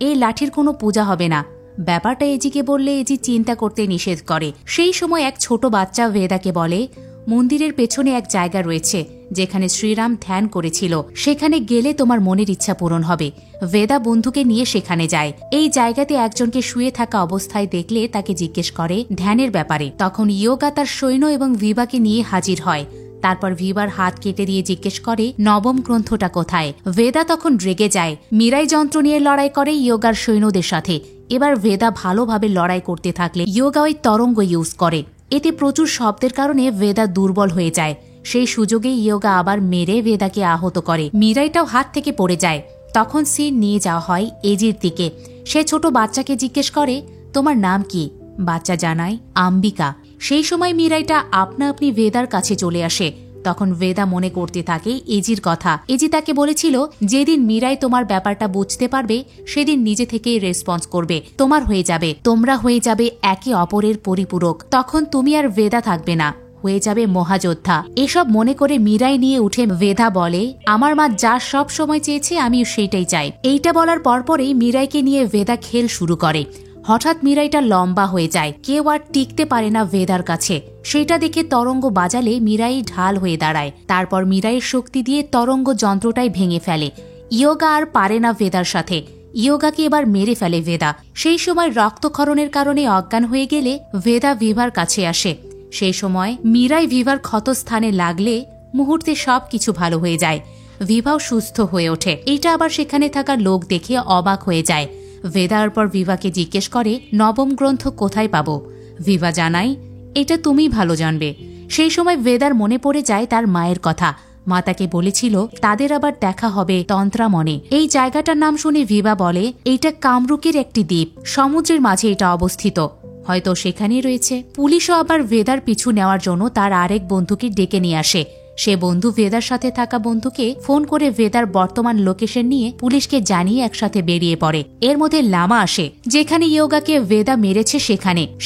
এই লাঠির কোনো পূজা হবে না। ব্যাপারটা এজিকে বললে এজি চিন্তা করতে নিষেধ করে। সেই সময় এক ছোট বাচ্চা ভেদাকে বলে, মন্দিরের পেছনে এক জায়গা রয়েছে যেখানে শ্রীরাম ধ্যান করেছিল, সেখানে গেলে তোমার মনের ইচ্ছা পূরণ হবে। ভেদা বন্ধুকে নিয়ে সেখানে যায়। এই জায়গাতে একজনকে শুয়ে থাকা অবস্থায় দেখলে তাকে জিজ্ঞেস করে ধ্যানের ব্যাপারে। তখন ইয়োগা তার সৈন্য এবং ভিভাকে নিয়ে হাজির হয়। তারপর ভিভার হাত কেটে দিয়ে জিজ্ঞেস করে নবম গ্রন্থটা কোথায়। ভেদা তখন রেগে যায়। মীরাই যন্ত্র নিয়ে লড়াই করে ইয়োগার সৈন্যদের সাথে। এবার ভেদা ভালোভাবে লড়াই করতে থাকলে ইয়োগা ওই তরঙ্গ ইউজ করে। এতে প্রচুর শব্দের কারণে ভেদা দুর্বল হয়ে যায়। সেই সুযোগে ইয়োগা আবার মেরে ভেদাকে আহত করে। মীরাইটাও হাত থেকে পড়ে যায়। তখন সিন নিয়ে যাওয়া হয় এজির দিকে। সে ছোট বাচ্চাকে জিজ্ঞেস করে, তোমার নাম কি? বাচ্চা জানায় আম্বিকা। সেই সময় মীরাইটা আপনা আপনি ভেদার কাছে চলে আসে। তখন ভেদা মনে করতে থাকে এজির কথা। এজি তাকে বলেছিল, যেদিন মীরাই তোমার ব্যাপারটা বুঝতে পারবে সেদিন নিজে থেকেই রেসপন্স করবে, তোমার হয়ে যাবে, তোমরা হয়ে যাবে একে অপরের পরিপূরক। তখন তুমি আর ভেদা থাকবে না, হয়ে যাবে মহাযোদ্ধা। এসব মনে করে মীরাই নিয়ে উঠে ভেদা বলে, আমার মা যা সব সময় চেয়েছে আমিও সেইটাই চাই। এইটা বলার পরপরেই মীরাইকে নিয়ে ভেদা খেল শুরু করে। হঠাৎ মীরাইটা লম্বা হয়ে যায়। কেউ আর টিকতে পারে না ভেদার কাছে। সেটা দেখে তরঙ্গ বাজালে মীরাই ঢাল হয়ে দাঁড়ায়। তারপর মীরাইয়ের শক্তি দিয়ে তরঙ্গ যন্ত্রটাই ভেঙে ফেলে। ইয়োগা আর পারে না ভেদার সাথে। ইয়োগাকে এবার মেরে ফেলে ভেদা। সেই সময় রক্তক্ষরণের কারণে অজ্ঞান হয়ে গেলে ভেদা ভিভার কাছে আসে। সেই সময় মীরাই ভিভার ক্ষতস্থানে লাগলে মুহূর্তে সবকিছু ভালো হয়ে যায়। ভিভাও সুস্থ হয়ে ওঠে। এটা আবার সেখানে থাকা লোক দেখে অবাক হয়ে যায়। ভেদার পর ভিভাকে জিজ্ঞেস করে নবম গ্রন্থ কোথায় পাবো। ভিভা জানায়, এটা তুমি ভালো জানবে। সেই সময় ভেদার মনে পড়ে যায় তার মায়ের কথা। মা তাকে বলেছিল তাদের আবার দেখা হবে তন্ত্রামনে। এই জায়গাটার নাম শুনে ভিভা বলে, এইটা কামরুকের একটি দ্বীপ, সমুদ্রের মাঝে এটা অবস্থিত, হয়তো সেখানেই রয়েছে। পুলিশও আবার ভেদার পিছু নেওয়ার জন্য তার আরেক বন্ধুকে ডেকে নিয়ে আসে। সে বন্ধু ভেদার সাথে থাকা বন্ধুকে ফোন করে ভেদার বর্তমান লোকেশন নিয়ে পুলিশকে জানিয়ে একসাথে বেরিয়ে পড়ে। এর মধ্যে লামা আসে, যেখানে ইয়োগাকে ভেদা মেরেছে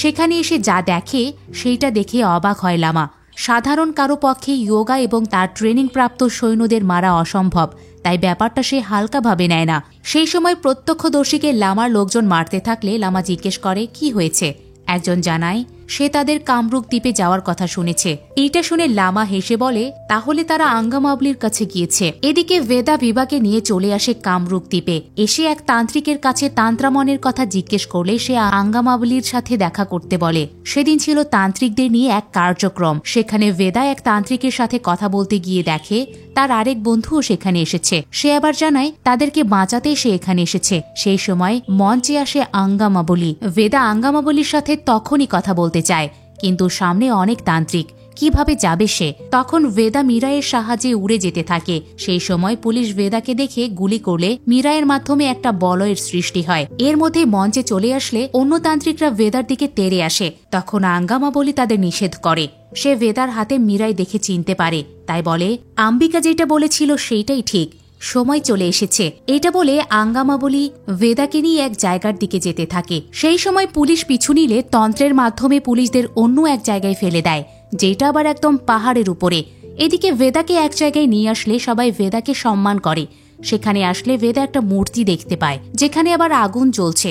সেখানে এসে যা দেখে সেইটা দেখে অবাক হয় লামা। সাধারণ কারো পক্ষে ইয়োগা এবং তার ট্রেনিং প্রাপ্ত সৈন্যদের মারা অসম্ভব, তাই ব্যাপারটা সে হালকাভাবে নেয় না। সেই সময় প্রত্যক্ষদর্শীকে লামার লোকজন মারতে থাকলে লামা জিজ্ঞেস করে কি হয়েছে। একজন জানায় সে তাদের কামরুক দ্বীপে যাওয়ার কথা শুনেছে। এইটা শুনে লামা হেসে বলে, তাহলে তারা আঙ্গামাবলির কাছে গিয়েছে। এদিকে ভেদা ভিভাকে নিয়ে চলে আসে কামরুক দ্বীপে। এসে এক তান্ত্রিকের কাছে তান্ত্রামনের কথা জিজ্ঞেস করলে সে আঙ্গামাবলির সাথে দেখা করতে বলে। সেদিন ছিল তান্ত্রিকদের নিয়ে এক কার্যক্রম। সেখানে ভেদা এক তান্ত্রিকের সাথে কথা বলতে গিয়ে দেখে তার আরেক বন্ধুও সেখানে এসেছে। সে আবার জানায় তাদেরকে বাঁচাতে সে এখানে এসেছে। সেই সময় মঞ্চে আসে আঙ্গামাবলি। ভেদা আঙ্গামাবলির সাথে তখনই কথা বলতে চায়, কিন্তু সামনে অনেক তান্ত্রিক, কিভাবে যাবে সে? তখন ভেদা মীরাইয়ের সাহায্যে উড়ে যেতে থাকে। সেই সময় পুলিশ ভেদাকে দেখে গুলি করলে মীরাইয়ের মাধ্যমে একটা বলয়ের সৃষ্টি হয়। এর মধ্যে মঞ্চে চলে আসলে অন্য তান্ত্রিকরা ভেদার দিকে তেড়ে আসে। তখন আঙ্গামাবলি তাদের নিষেধ করে। সে ভেদার হাতে মীরাই দেখে চিনতে পারে, তাই বলে আম্বিকা যেটা বলেছিল সেইটাই ঠিক, সময় চলে এসেছে। এটা বলে আঙ্গামাবলি ভেদাকে নিয়ে এক জায়গার দিকে যেতে থাকে। সেই সময় পুলিশ পিছু নিলে তন্ত্রের মাধ্যমে পুলিশদের অন্য এক জায়গায় ফেলে দেয়, যেটা আবার একদম পাহাড়ের উপরে। এদিকে ভেদাকে এক জায়গায় নিয়ে আসলে সবাই ভেদাকে সম্মান করে। সেখানে আসলে ভেদা একটা মূর্তি দেখতে পায়, যেখানে আবার আগুন জ্বলছে।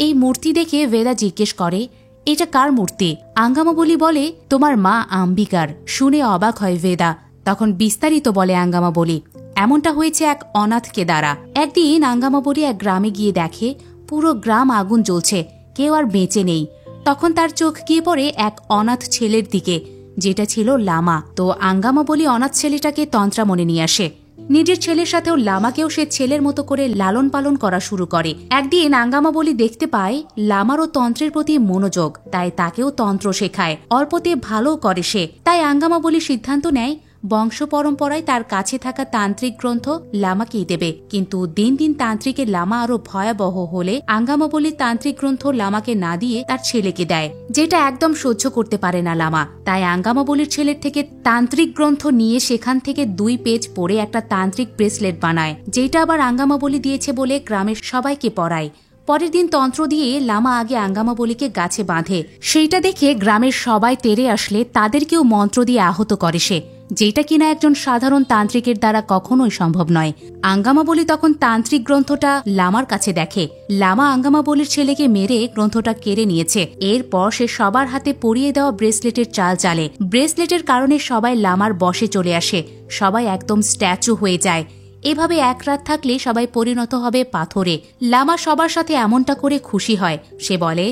এই মূর্তি দেখে ভেদা জিজ্ঞেস করে, এটা কার মূর্তি? আঙ্গামাবলি বলে, তোমার মা আম্বিকার। শুনে অবাক হয় ভেদা। তখন বিস্তারিত বলে আঙ্গামাবলি, এমনটা হয়েছে এক অনাথকে দ্বারা। একদিন আঙ্গামাবলি এক গ্রামে গিয়ে দেখে পুরো গ্রাম আগুন জ্বলছে, কেউ আর বেঁচে নেই। তখন তার চোখ গিয়ে পড়ে এক অনাথ ছেলের দিকে, যেটা ছিল লামা। তো আঙ্গামাবলি অনাথ ছেলেটাকে তন্ত্রামনে নিয়ে আসে। নিজের ছেলের সাথেও লামাকেও সে ছেলের মতো করে লালন পালন করা শুরু করে। একদিন আঙ্গামাবলি দেখতে পায় লামারও তন্ত্রের প্রতি মনোযোগ, তাই তাকেও তন্ত্র শেখায়। অল্পতে ভালো করে সে। তাই আঙ্গামাবলি সিদ্ধান্ত নেয় বংশ পরম্পরায় তার কাছে থাকা তান্ত্রিক গ্রন্থ লামাকেই দেবে। কিন্তু দিন দিন তান্ত্রিকের লামা আরো ভয়াবহ হলে আঙ্গামাবলী তান্ত্রিক গ্রন্থ লামাকে না দিয়ে তার ছেলেকে দেয়, যেটা একদম সহ্য করতে পারে না লামা। তাই আঙ্গামাবলীর ছেলের থেকে তান্ত্রিক গ্রন্থ নিয়ে সেখান থেকে 2 পেজ পড়ে একটা তান্ত্রিক ব্রেসলেট বানায়, যেটা আবার আঙ্গামাবলী দিয়েছে বলে গ্রামের সবাইকে পড়ায়। পরের দিন তন্ত্র দিয়ে লামা আগে আঙ্গামাবলীকে গাছে বাঁধে। সেইটা দেখে গ্রামের সবাই তেড়ে আসলে তাদেরকেও মন্ত্র দিয়ে আহত করে সে, যেটা কিনা একজন সাধারণ তান্ত্রিকের দ্বারা কখনোই সম্ভব নয়। আঙ্গামাবলী তখন তান্ত্রিক গ্রন্থটা লামার কাছে দেখে। লামা আঙ্গামাবলীর ছেলেকে মেরে গ্রন্থটা কেড়ে নিয়েছে। এরপর সে সবার হাতে পরিয়ে দেওয়া ব্রেসলেটের চাল চালে। ব্রেসলেটের কারণে সবাই লামার বশে চলে আসে, সবাই একদম স্ট্যাচু হয়ে যায়। এভাবে এক রাত থাকলে সবাই পরিণত হবে পাথরে। লামা সবার সাথে এমনটা করে খুশি হয়। সে বলে,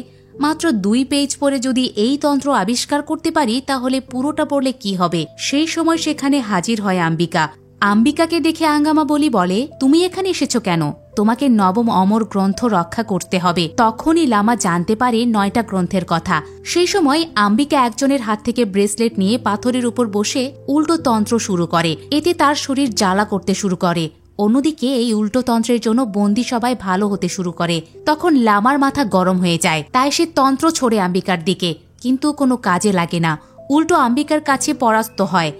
মাত্র 2 পেজ পরে যদি এই তন্ত্র আবিষ্কার করতে পারি তাহলে পুরোটা পড়লে কি হবে। সেই সময় সেখানে হাজির হয় অম্বিকা। অম্বিকাকে দেখে আঙ্গামাবলী বলে, তুমি এখানে এসেছো কেন? তোমাকে নবম অমর গ্রন্থ রক্ষা করতে হবে। তখনই লামা জানতে পারে 9টা গ্রন্থের কথা। সেই সময় অম্বিকা একজনের হাত থেকে ব্রেসলেট নিয়ে পাথরের উপর বসে উল্টো তন্ত্র শুরু করে। এতে তার শরীর জ্বালা করতে শুরু করে। অন্যদিকে এই উল্টো তন্ত্রের জন্য বন্দি সবাই ভালো হতে শুরু করে। তখন লামার মাথা গরম হয়ে যায়, তাই সে তন্ত্র ছোড়ে অম্বিকার দিকে, কিন্তু কোনো কাজে লাগে না। উল্টো অম্বিকার কাছে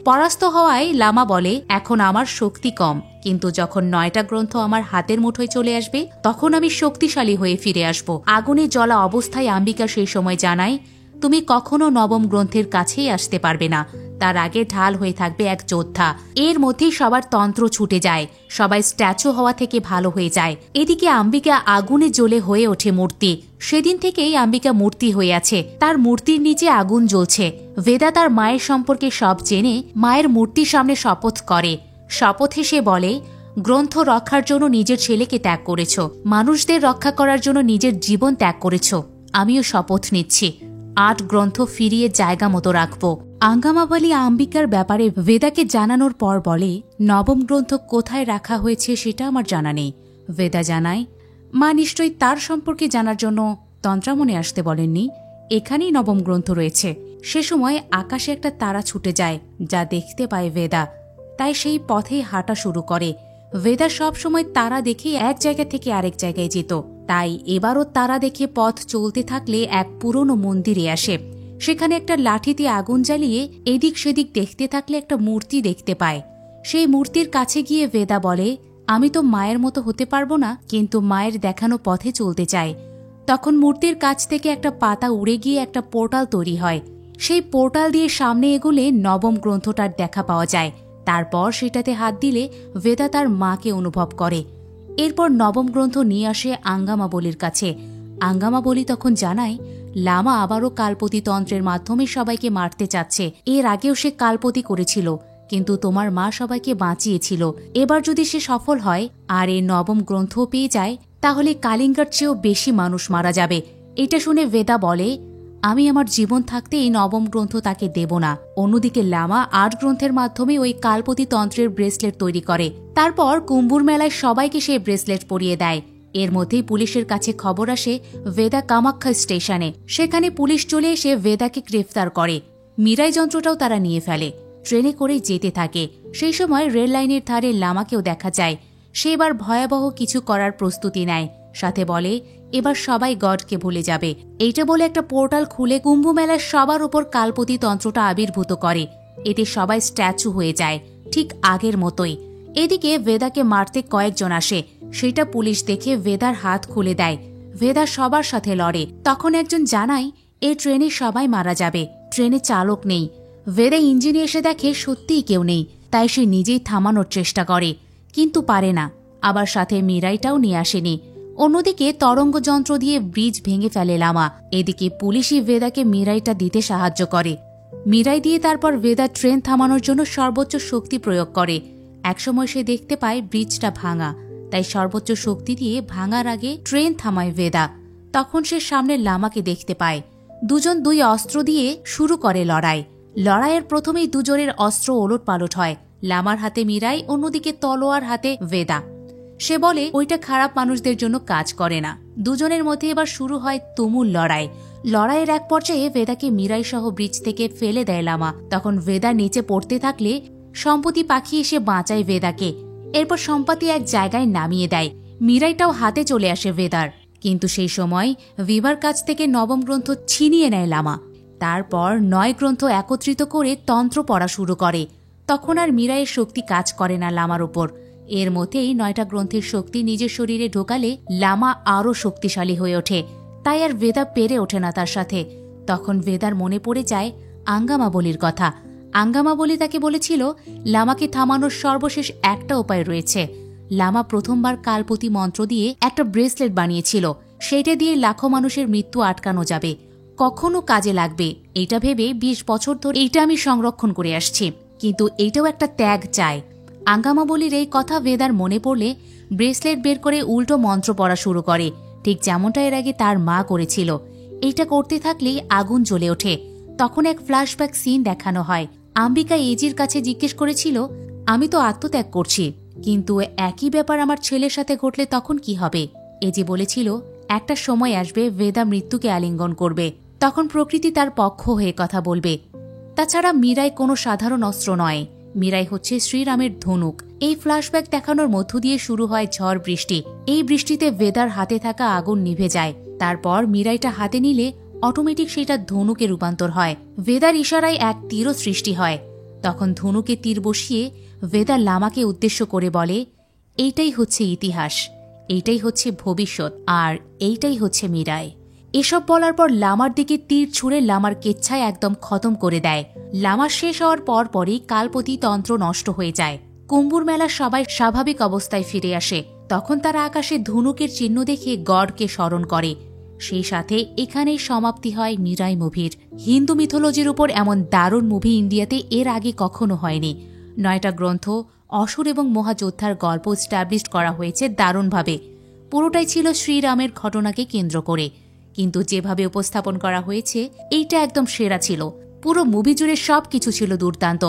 পরাস্ত হওয়ায় লামা বলে, এখন আমার শক্তি কম, কিন্তু যখন 9টা গ্রন্থ আমার হাতের মুঠোয় চলে আসবে তখন আমি শক্তিশালী হয়ে ফিরে আসব। আগুনে জ্বলা অবস্থায় অম্বিকা সেই সময় জানায়, তুমি কখনো নবম গ্রন্থের কাছেই আসতে পারবে না, তার আগে ঢাল হয়ে থাকবে এক যোদ্ধা। এর মধ্যেই সবার তন্ত্র ছুটে যায়, সবাই স্ট্যাচু হওয়া থেকে ভালো হয়ে যায়। এদিকে অম্বিকা আগুনে জ্বলে হয়ে ওঠে মূর্তি। সেদিন থেকেই অম্বিকা মূর্তি হয়ে আছে, তার মূর্তির নিচে আগুন জ্বলছে। বেদা তার মায়ের সম্পর্কে সব জেনে মায়ের মূর্তির সামনে শপথ করে। শপথে সে বলে, গ্রন্থ রক্ষার জন্য নিজের ছেলেকে ত্যাগ করেছ, মানুষদের রক্ষা করার জন্য নিজের জীবন ত্যাগ করেছ। আমিও শপথ নিচ্ছি 8 গ্রন্থ ফিরিয়ে জায়গা মতো রাখব। আঙ্গামাবলী অম্বিকার ব্যাপারে বেদাকে জানানোর পর বলে, নবম গ্রন্থ কোথায় রাখা হয়েছে সেটা আমার জানা নেই। বেদা জানায়, মা নিশ্চয়ই তার সম্পর্কে জানার জন্য তন্ত্রামনে আসতে বলেননি, এখানেই নবম গ্রন্থ রয়েছে। সে সময় আকাশে একটা তারা ছুটে যায়, যা দেখতে পায় বেদা। তাই সেই পথেই হাঁটা শুরু করে। বেদা সব সময় তারা দেখে এক জায়গা থেকে আরেক জায়গায় যেত। তাই এবারও তারা দেখে পথ চলতে থাকলে এক পুরনো মন্দিরে আসে। সেখানে একটা লাঠিতে আগুন জ্বালিয়ে এদিক সেদিক দেখতে থাকলে একটা মূর্তি দেখতে পায়। সেই মূর্তির কাছে গিয়ে বেদা বলে, আমি তো মায়ের মতো হতে পারবো না, কিন্তু মায়ের দেখানো পথে চলতে চাই। তখন মূর্তির কাছ থেকে একটা পাতা উড়ে গিয়ে একটা পোর্টাল তৈরি হয়। সেই পোর্টাল দিয়ে সামনে এগোলে নবম গ্রন্থটার দেখা পাওয়া যায়। তারপর সেটাতে হাত দিলে বেদা তার মাকে অনুভব করে। এরপর নবম গ্রন্থ নিয়ে আসে আঙ্গামাবলীর কাছে। আঙ্গামাবলী তখন জানায়, লামা আবারও কালপতি তন্ত্রের মাধ্যমে সবাইকে মারতে চাচ্ছে। এর আগেও সে কালপতি করেছিল, কিন্তু তোমার মা সবাইকে বাঁচিয়েছিল। এবার যদি সে সফল হয় আর এই নবম গ্রন্থও পেয়ে যায় তাহলে কালিঙ্গার চেয়েও বেশি মানুষ মারা যাবে। এটা শুনে বেদা বলে, আমি আমার জীবন থাকতে এই নবম গ্রন্থ তাকে দেব না। অন্যদিকে লামা 8 গ্রন্থের মাধ্যমে ওই কালপতি তন্ত্রের ব্রেসলেট তৈরি করে। তারপর কুম্ভুর মেলায় সবাইকে সেই ব্রেসলেট পরিয়ে দেয়। এর মধ্যেই পুলিশের কাছে খবর আসে বেদা কামাখ্যা স্টেশনে। সেখানে পুলিশ চলে এসে বেদাকে গ্রেফতার করে। মিরাই যন্ত্রটাও তারা নিয়ে ফেলে। ট্রেনে করে যেতে থাকে। সেই সময় রেল লাইনের ধারে লামাকেও দেখা যায়। সে এবার ভয়াবহ কিছু করার প্রস্তুতি নেয়। সাথে বলে, এবার সবাই গডকে ভুলে যাবে। এইটা বলে একটা পোর্টাল খুলে কুম্ভ মেলার সবার উপর কালপতি তন্ত্রটা আবির্ভূত করে। এতে সবাই স্ট্যাচু হয়ে যায়, ঠিক আগের মতোই। এদিকে বেদাকে মারতে কয়েকজন আসে। সেটা পুলিশ দেখে বেদার হাত খুলে দেয়। বেদা সবার সাথে লড়ে। তখন একজন জানায়, এই ট্রেনে সবাই মারা যাবে, ট্রেনে চালক নেই। বেদা ইঞ্জিনে এসে দেখে সত্যিই কেউ নেই। তাই সে নিজেই থামানোর চেষ্টা করে, কিন্তু পারে না। আবার সাথে মিরাইটাও নিয়ে আসেনি। অন্যদিকে তরঙ্গ যন্ত্র দিয়ে ব্রিজ ভেঙে ফেলে লামা। এদিকে পুলিশই বেদাকে মিরাইটা দিতে সাহায্য করে। মিরাই দিয়ে তারপর বেদা ট্রেন থামানোর জন্য সর্বোচ্চ শক্তি প্রয়োগ করে। একসময় সে দেখতে পায় ব্রিজটা ভাঙা, তাই সর্বোচ্চ শক্তি দিয়ে ভাঙার আগে ট্রেন থামায় বেদা। তখন সে সামনে লামাকে দেখতে পায়। দুজন 2 অস্ত্র দিয়ে শুরু করে লড়াই। লড়াইয়ের প্রথমেই দুজনের অস্ত্র ওলটপালট হয়। লামার হাতে মিরাই, অন্যদিকে তলোয়ার হাতে বেদা। সে বলে ওইটা খারাপ মানুষদের জন্য কাজ করে না। দুজনের মধ্যে এবার শুরু হয় তুমুল লড়াই। লড়াইয়ের এক পর্যায়ে বেদাকে মিরাই সহ ব্রিজ থেকে ফেলে দেয় লামা। তখন বেদা নিচে পড়তে থাকলে সম্পত্তি পাখি এসে বাঁচায় ভেদাকে। এরপর সম্পত্তি এক জায়গায় নামিয়ে দেয়। মীরাইটাও হাতে চলে আসে ভেদার। কিন্তু সেই সময় ভিভার কাছ থেকে নবম গ্রন্থ ছিনিয়ে নেয় লামা। তারপর 9 গ্রন্থ একত্রিত করে তন্ত্র পড়া শুরু করে। তখন আর মীরাইয়ের শক্তি কাজ করে না লামার উপর। এর মধ্যেই 9টা গ্রন্থের শক্তি নিজের শরীরে ঢোকালে লামা আরও শক্তিশালী হয়ে ওঠে। তাই আর ভেদা পেরে ওঠে না তার সাথে। তখন ভেদার মনে পড়ে যায় আঙ্গামাবলীর কথা। আঙ্গামাবলী তাকে বলেছিল লামাকে থামানোর সর্বশেষ একটা উপায় রয়েছে। লামা প্রথমবার কালপতি মন্ত্র দিয়ে একটা ব্রেসলেট বানিয়েছিল। সেইটা দিয়ে লাখো মানুষের মৃত্যু আটকানো যাবে, কখনো কাজে লাগবে। এটা ভেবে 20 বছর ধরে এইটা আমি সংরক্ষণ করে আসছি, কিন্তু এইটাও একটা ত্যাগ চায়। আঙ্গামাবলীর এই কথা ভেদার মনে পড়লে ব্রেসলেট বের করে উল্টো মন্ত্র পড়া শুরু করে, ঠিক যেমনটা এর আগে তার মা করেছিল। এইটা করতে থাকলেই আগুন জ্বলে ওঠে। তখন এক ফ্ল্যাশব্যাক সিন দেখানো হয়। আম্বিকা এজির কাছে জিজ্ঞেস করেছিল, আমি তো আত্মত্যাগ করছি, কিন্তু একই ব্যাপার আমার ছেলের সাথে ঘটলে তখন কি হবে? এজি বলেছিল একটা সময় আসবে ভেদা মৃত্যুকে আলিঙ্গন করবে, তখন প্রকৃতি তার পক্ষ হয়ে কথা বলবে। তাছাড়া মীরাই কোনো সাধারণ অস্ত্র নয়, মীরাই হচ্ছে শ্রীরামের ধনুক। এই ফ্ল্যাশব্যাক দেখানোর মধ্য দিয়ে শুরু হয় ঝড় বৃষ্টি। এই বৃষ্টিতে ভেদার হাতে থাকা আগুন নিভে যায়। তারপর মীরাইটা হাতে নিলে অটোমেটিক সেটা ধনুকে রূপান্তর হয়। ভেদার ইশারায় এক তীরও সৃষ্টি হয়। তখন ধনুকে তীর বসিয়ে ভেদা লামাকে উদ্দেশ্য করে বলে, এইটাই হচ্ছে ইতিহাস, এইটাই হচ্ছে ভবিষ্যৎ, আর এইটাই হচ্ছে মীরাই। এসব বলার পর লামার দিকে তীর ছুঁড়ে লামার কেচ্ছায় একদম খতম করে দেয়। লামা শেষ হওয়ার পরই কালপতি তন্ত্র নষ্ট হয়ে যায়। কুম্ভুর মেলা সবাই স্বাভাবিক অবস্থায় ফিরে আসে। তখন তারা আকাশে ধনুকের চিহ্ন দেখে গডকে স্মরণ করে। সেই সাথে এখানেই সমাপ্তি হয় মীরাই মুভির। হিন্দু মিথোলজির উপর এমন দারুণ মুভি ইন্ডিয়াতে এর আগে কখনো হয়নি। 9টা গ্রন্থ, অসুর এবং মহাযোদ্ধার গল্প স্ট্যাবলিশ করা হয়েছে দারুণভাবে। পুরোটাই ছিল শ্রীরামের ঘটনাকে কেন্দ্র করে, কিন্তু যেভাবে উপস্থাপন করা হয়েছে এইটা একদম সেরা ছিল। পুরো মুভি জুড়ে সবকিছু ছিল দুর্দান্ত।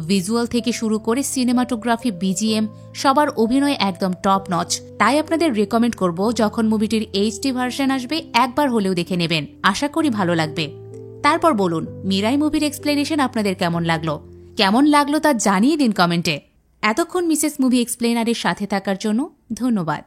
ভিজুয়াল থেকে শুরু করে সিনেমাটোগ্রাফি, বিজিএম, সবার অভিনয় একদম টপ নচ। তাই আপনাদের রেকমেন্ড করব, যখন মুভিটির এইচডি ভার্সন আসবে একবার হলেও দেখে নেবেন। আশা করি ভালো লাগবে। তারপর বলুন মীরাই মুভির এক্সপ্লেনেশন আপনাদের কেমন লাগলো তা জানিয়ে দিন কমেন্টে। এতক্ষণ মিসেস মুভি এক্সপ্লেনারের সাথে থাকার জন্য ধন্যবাদ।